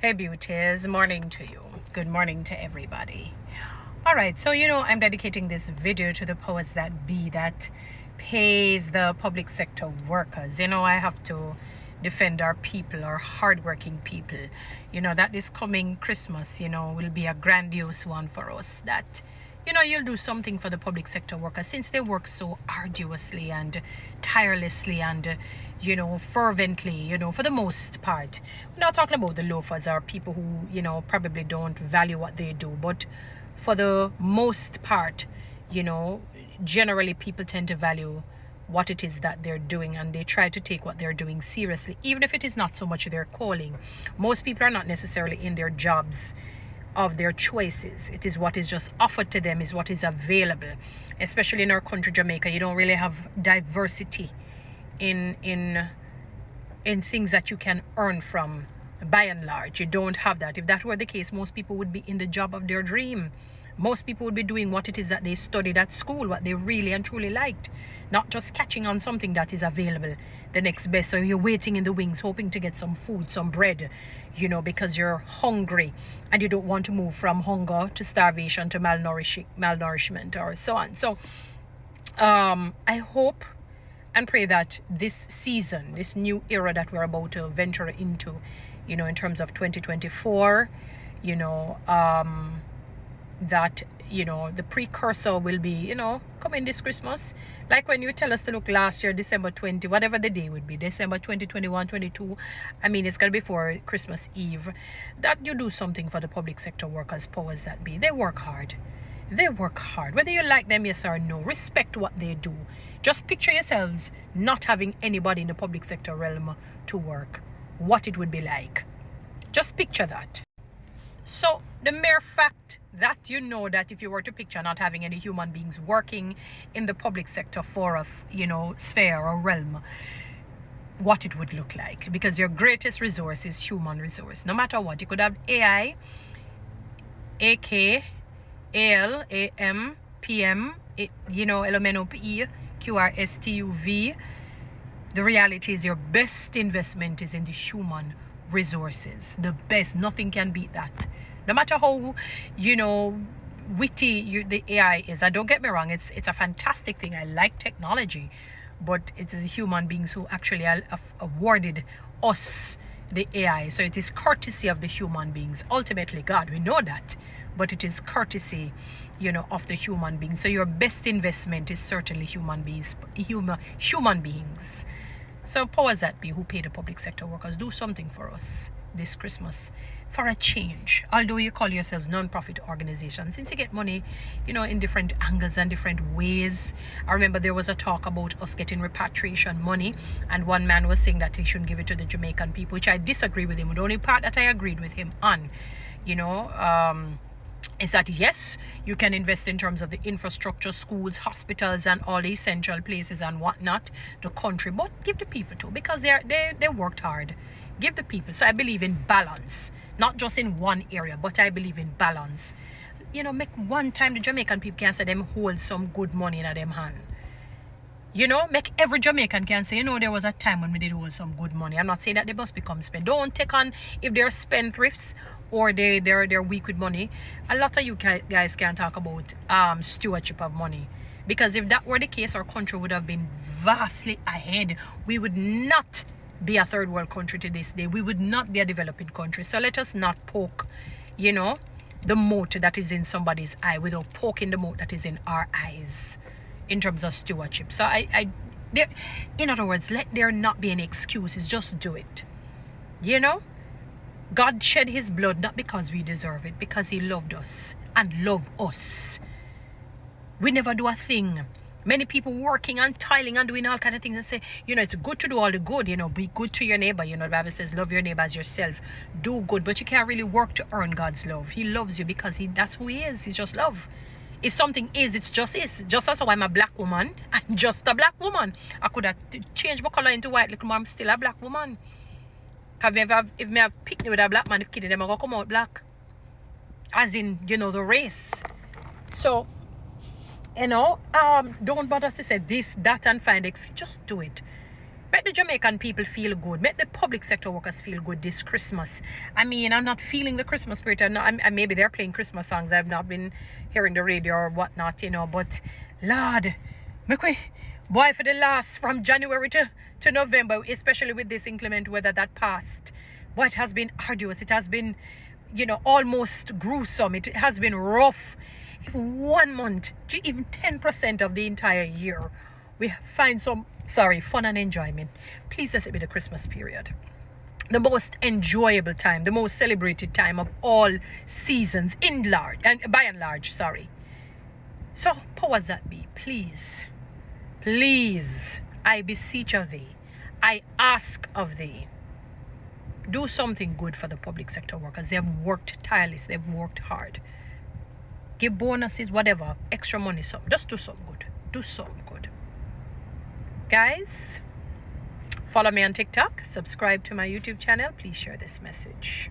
Hey beauties, morning to you. Good morning to everybody. All right, so I'm dedicating this video to the powers that be that pays the public sector workers. I have to defend our people, our hardworking people. That this coming Christmas, will be a grandiose one for us. That you'll do something for the public sector workers since they work so arduously and tirelessly and fervently, for the most part. We're not talking about the loafers or people who, probably don't value what they do, but for the most part, generally people tend to value what it is that they're doing, and they try to take what they're doing seriously, even if it is not so much their calling. Most people are not necessarily in their jobs of their choices. It is what is just offered to them, is what is available. Especially in our country, Jamaica, you don't really have diversity in things that you can earn from. By and large, you don't have that. If that were the case, most people would be in the job of their dream. Most people would be doing what it is that they studied at school, what they really and truly liked, not just catching on something that is available, the next best. So you're waiting in the wings, hoping to get some food, some bread, because you're hungry and you don't want to move from hunger to starvation to malnourishment or so on. So I hope and pray that this season, this new era that we're about to venture into, in terms of 2024, that the precursor will be coming this Christmas, like when you tell us to look last year, December 20, whatever the day would be, December 20, 21, 22. I mean, it's gonna be before Christmas Eve, that you do something for the public sector workers, powers that be. They work hard, whether you like them, yes or no. Respect what they do. Just picture yourselves not having anybody in the public sector realm to work, what it would be like. Just picture that. So the mere fact that that if you were to picture not having any human beings working in the public sector for a sphere or realm, what it would look like, because your greatest resource is human resource. No matter what, you could have AI, AK, AL, AM, PM, LMNOP, QRSTUV. The reality is your best investment is in the human resources. The best. Nothing can beat that. No matter how witty the AI is. And don't get me wrong, it's a fantastic thing. I like technology, but it is human beings who actually awarded us the AI. So it is courtesy of the human beings. Ultimately God, we know that, but it is courtesy of the human beings. So your best investment is certainly human beings. So powers that be who pay the public sector workers, do something for us this Christmas for a change. Although you call yourselves non-profit organizations, since you get money in different angles and different ways. I remember there was a talk about us getting repatriation money, and one man was saying that he shouldn't give it to the Jamaican people, which I disagree with him. The only part that I agreed with him on is that yes, you can invest in terms of the infrastructure, schools, hospitals, and all the essential places and whatnot, the country, but give the people too, because they worked hard. Give the people. So I believe in balance, not just in one area, but I believe in balance. Make one time the Jamaican people can say them hold some good money in them hand. Make every Jamaican can say, there was a time when we did hold some good money. I'm not saying that they must become spend. Don't take on if they're spendthrifts or they're weak with money. A lot of you guys can talk about stewardship of money. Because if that were the case, our country would have been vastly ahead. We would not be a third world country to this day. We would not be a developing country. So let us not poke, the mote that is in somebody's eye without poking the mote that is in our eyes in terms of stewardship. So in other words, let there not be any excuses. Just do it. God shed his blood not because we deserve it, because he loved us and love us. We never do a thing. Many people working and toiling and doing all kind of things and say, it's good to do all the good, be good to your neighbor. The Bible says, love your neighbor as yourself. Do good, but you can't really work to earn God's love. He loves you because that's who he is. He's just love. If something is, it just is. Just as how I'm a black woman, I'm just a black woman. I could have changed my color into white, little more, I'm still a black woman. If me have picked with a black man, if kidding them, I'm going to come out black. As in, the race. So, don't bother to say this, that, and find excuse. Just do it. Make the Jamaican people feel good. Make the public sector workers feel good this Christmas. I mean, I'm not feeling the Christmas spirit. Maybe they're playing Christmas songs. I've not been hearing the radio or whatnot, you know. But, Lord, boy, for the last, from January to November, especially with this inclement weather that passed, boy, it has been arduous. It has been, you know, almost gruesome. It has been rough. If 1 month, even 10% of the entire year, we find some, fun and enjoyment. Please let it be the Christmas period. The most enjoyable time, the most celebrated time of all seasons, by and large. So, powers that be, please, I beseech of thee, I ask of thee, do something good for the public sector workers. They have worked tirelessly, they've worked hard. Give bonuses, whatever, extra money, something. Just do something good. Do something good. Guys, follow me on TikTok. Subscribe to my YouTube channel. Please share this message.